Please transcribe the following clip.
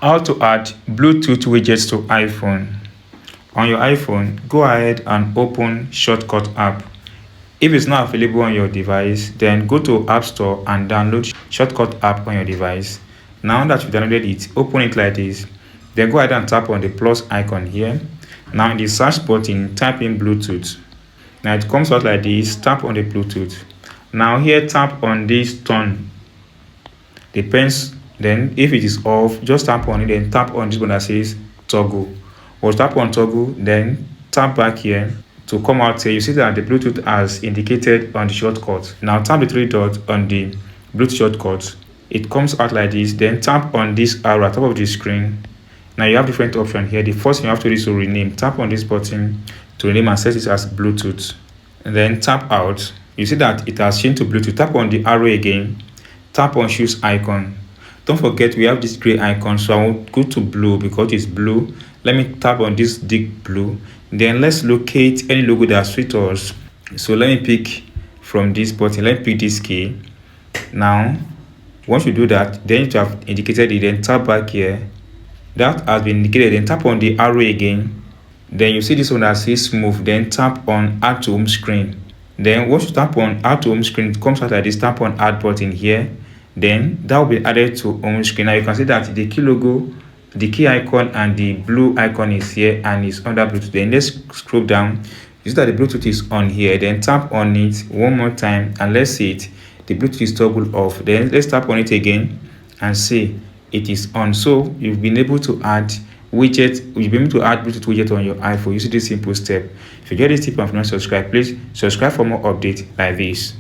How to add Bluetooth widgets to iPhone. On your iPhone, go ahead and open Shortcut app. If it's not available on your device, then go to App Store and download Shortcut app on your device. Now that you've downloaded it, open it like this. Then go ahead and tap on the plus icon here. Now in the search button, type in Bluetooth. Now it comes out like this. Tap on the Bluetooth. Now here, tap on this turn. Depends. Then if it is off, just tap on it, then tap on this one that says toggle. Or tap on toggle, then tap back here to come out here. You see that the Bluetooth has indicated on the shortcut. Now tap the three dots on the Bluetooth shortcut. It comes out like this. Then tap on this arrow at top of the screen. Now you have different options here. The first thing you have to do is to rename. Tap on this button to rename and set it as Bluetooth. And then tap out. You see that it has changed to Bluetooth. Tap on the arrow again. Tap on shoes icon. Don't forget we have this gray icon, so I will go to blue because it's blue. Let me tap on this deep blue. Then let's locate any logo that suits us. So let me pick from this button. Let me pick this key. Now once you do that, then you have indicated it, then tap back here. That has been indicated. Then tap on the arrow again. Then you see this one that says smooth. Then tap on add to home screen. Then once you tap on add to home screen, it comes out like this. Tap on add button here. Then that will be added to home screen. Now you can see that the key logo, the key icon, and the blue icon is here and is under Bluetooth. Then let's scroll down. You see that the Bluetooth is on here. Then tap on it one more time and let's see it. The Bluetooth is toggled off. Then let's tap on it again and see it is on. So you've been able to add widget. You've been able to add Bluetooth widget on your iPhone. You see this simple step. If you get this tip and if you're not subscribed, please subscribe for more updates like this.